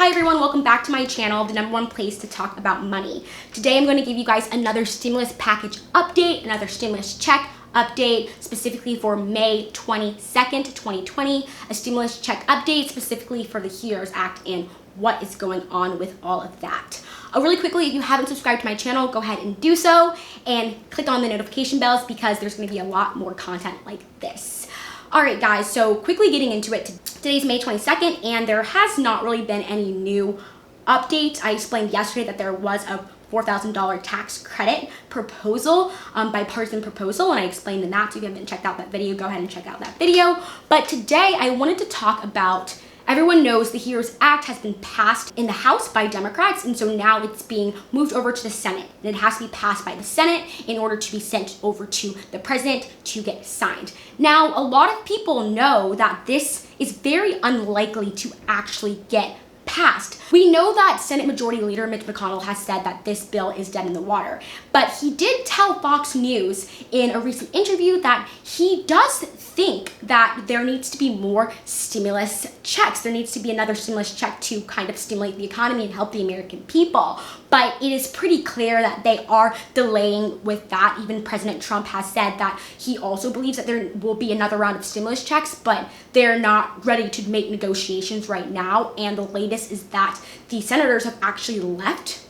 Hi everyone, welcome back to my channel, the #1 place to talk about money. Today I'm going to give you guys another stimulus package update, another stimulus check update, specifically for May 22nd, 2020, a stimulus check update specifically for the HEROES Act and what is going on with all of that. Really quickly, if you haven't subscribed to my channel, go ahead and do so and click on the notification bells because there's going to be a lot more content like this. Alright guys, so quickly getting into it, today's May 22nd and there has not really been any new updates. I explained yesterday that there was a $4,000 tax credit proposal, bipartisan proposal, and I explained in that, so if you haven't checked out that video, go ahead and check out that video. But today I wanted to talk about, everyone knows the HEROES Act has been passed in the House by Democrats, and so now it's being moved over to the Senate. And it has to be passed by the Senate in order to be sent over to the president to get signed. Now, a lot of people know that this is very unlikely to actually get passed. We know that Senate Majority Leader Mitch McConnell has said that this bill is dead in the water, but he did tell Fox News in a recent interview that he does think that there needs to be more stimulus checks. There needs to be another stimulus check to kind of stimulate the economy and help the American people. But it is pretty clear that they are delaying with that. Even President Trump has said that he also believes that there will be another round of stimulus checks, but they're not ready to make negotiations right now. And the latest is that the senators have actually left.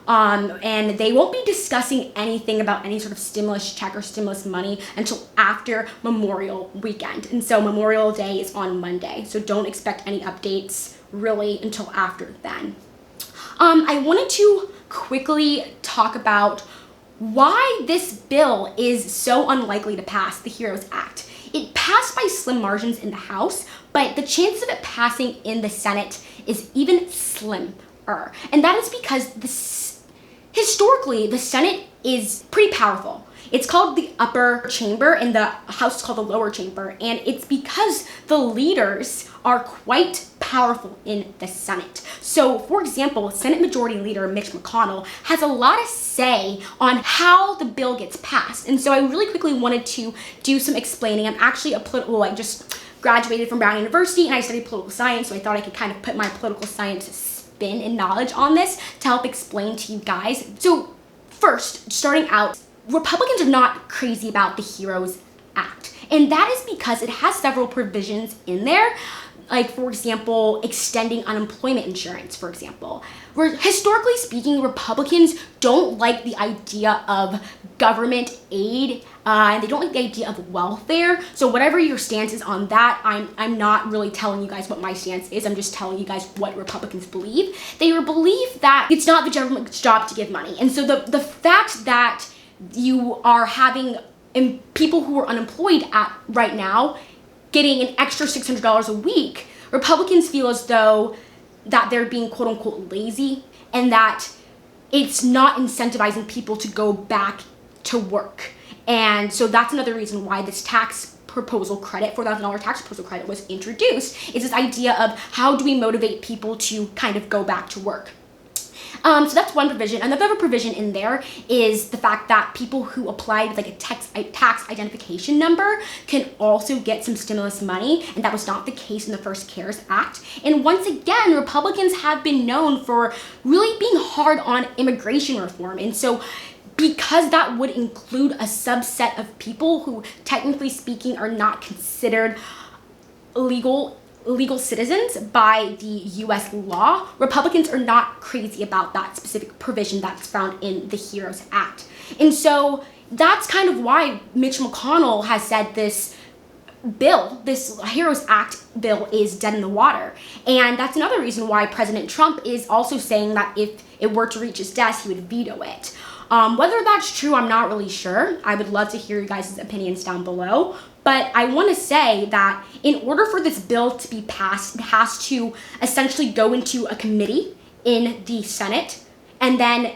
And they won't be discussing anything about any sort of stimulus check or stimulus money until after Memorial Weekend. And so Memorial Day is on Monday, so don't expect any updates really until after then. I wanted to quickly talk about why this bill is so unlikely to pass, the HEROES Act. It passed by slim margins in the House, but the chances of it passing in the Senate is even slimmer. And that is because historically, the Senate is pretty powerful. It's called the upper chamber and the House is called the lower chamber. And it's because the leaders are quite powerful in the Senate. So for example, Senate Majority Leader Mitch McConnell has a lot of say on how the bill gets passed. And so I really quickly wanted to do some explaining. I'm actually I just graduated from Brown University and I studied political science, so I thought I could kind of put my political science spin and knowledge on this to help explain to you guys. So first, starting out, Republicans are not crazy about the HEROES Act. And that is because it has several provisions in there, like for example, extending unemployment insurance, for example. Historically speaking, Republicans don't like the idea of government aid, and they don't like the idea of welfare. So whatever your stance is on that, I'm not really telling you guys what my stance is. I'm just telling you guys what Republicans believe. They believe that it's not the government's job to give money. And so the fact that you are having people who are unemployed right now getting an extra $600 a week, Republicans feel as though that they're being quote unquote lazy and that it's not incentivizing people to go back to work. And so that's another reason why this tax proposal credit, $4,000 tax proposal credit was introduced, is this idea of how do we motivate people to kind of go back to work. So that's one provision. Another provision in there is the fact that people who applied with like a tax identification number can also get some stimulus money, and that was not the case in the first CARES Act. And once again, Republicans have been known for really being hard on immigration reform. And so because that would include a subset of people who technically speaking are not considered legal citizens by the US law, Republicans are not crazy about that specific provision that's found in the HEROES Act. And so that's kind of why Mitch McConnell has said this bill, this HEROES Act bill, is dead in the water. And that's another reason why President Trump is also saying that if it were to reach his desk, he would veto it. Whether that's true, I'm not really sure. I would love to hear you guys' opinions down below. But I want to say that in order for this bill to be passed, it has to essentially go into a committee in the Senate. And then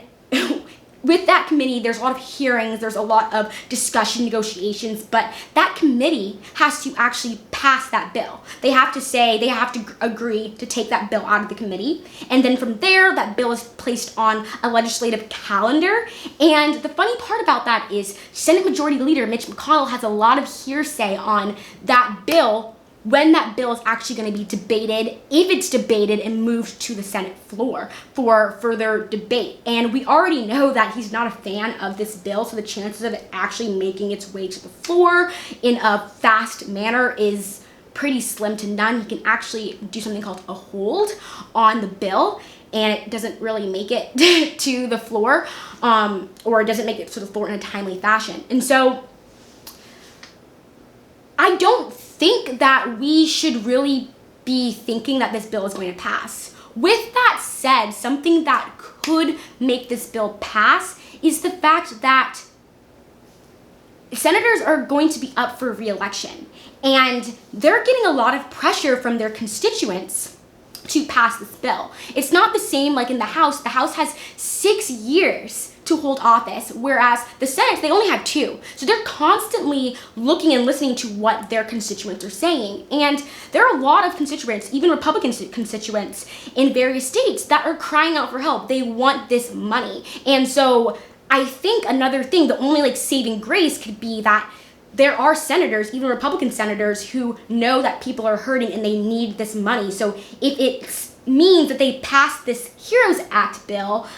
with that committee, there's a lot of hearings, there's a lot of discussion, negotiations, but that committee has to actually pass that bill. They have to agree to take that bill out of the committee. And then from there, that bill is placed on a legislative calendar. And the funny part about that is Senate Majority Leader Mitch McConnell has a lot of hearsay on that bill when that bill is actually going to be debated, if it's debated and moved to the Senate floor for further debate. And we already know that he's not a fan of this bill, so the chances of it actually making its way to the floor in a fast manner is pretty slim to none. He can actually do something called a hold on the bill, and it doesn't really make it to the floor, or it doesn't make it to the floor in a timely fashion. And so I don't think that we should really be thinking that this bill is going to pass. With that said, something that could make this bill pass is the fact that senators are going to be up for re-election, and they're getting a lot of pressure from their constituents to pass this bill. It's not the same like in the House. The House has 6 years to hold office, whereas the Senate, they only have 2. So they're constantly looking and listening to what their constituents are saying. And there are a lot of constituents, even Republican constituents in various states, that are crying out for help. They want this money. And so I think another thing, the only like saving grace could be that there are senators, even Republican senators, who know that people are hurting and they need this money. So if it means that they pass this HEROES Act bill,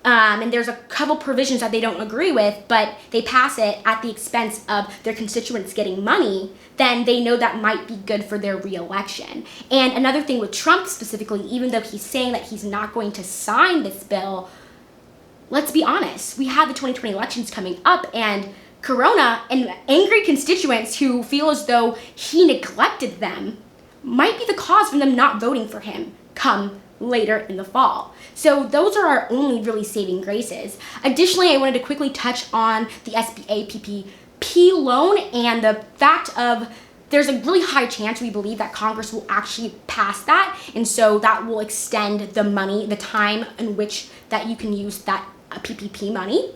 and there's a couple provisions that they don't agree with, but they pass it at the expense of their constituents getting money, then they know that might be good for their re-election. And another thing with Trump specifically, even though he's saying that he's not going to sign this bill, let's be honest, we have the 2020 elections coming up, and Corona and angry constituents who feel as though he neglected them might be the cause for them not voting for him come later in the fall. So those are our only really saving graces. Additionally, I wanted to quickly touch on the SBA PPP loan and the fact of there's a really high chance, we believe, that Congress will actually pass that, and so that will extend the money, the time in which that you can use that PPP money.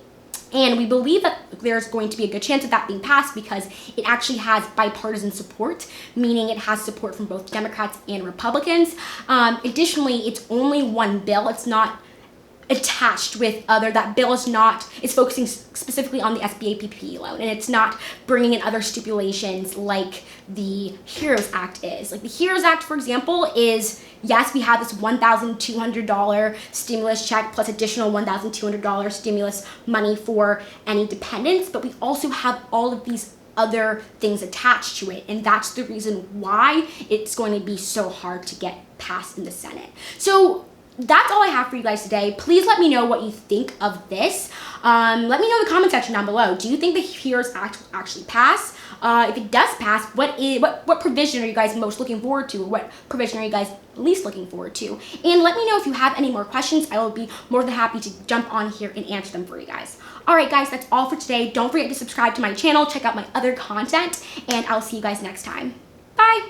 And we believe that there's going to be a good chance of that being passed because it actually has bipartisan support, meaning it has support from both Democrats and Republicans. Additionally, it's only one bill. It's not attached with other. That bill is not, it's focusing specifically on the SBA PPP loan, and it's not bringing in other stipulations like the HEROES Act is. Like the HEROES Act, for example, is, yes, we have this $1,200 stimulus check plus additional $1,200 stimulus money for any dependents, but we also have all of these other things attached to it, and that's the reason why it's going to be so hard to get passed in the Senate. So that's all I have for you guys today. Please let me know what you think of this. Let me know in the comment section down below. Do you think the HEROES Act will actually pass? If it does pass, what provision are you guys most looking forward to? Or what provision are you guys least looking forward to? And let me know if you have any more questions. I will be more than happy to jump on here and answer them for you guys. All right, guys, that's all for today. Don't forget to subscribe to my channel, check out my other content, and I'll see you guys next time. Bye.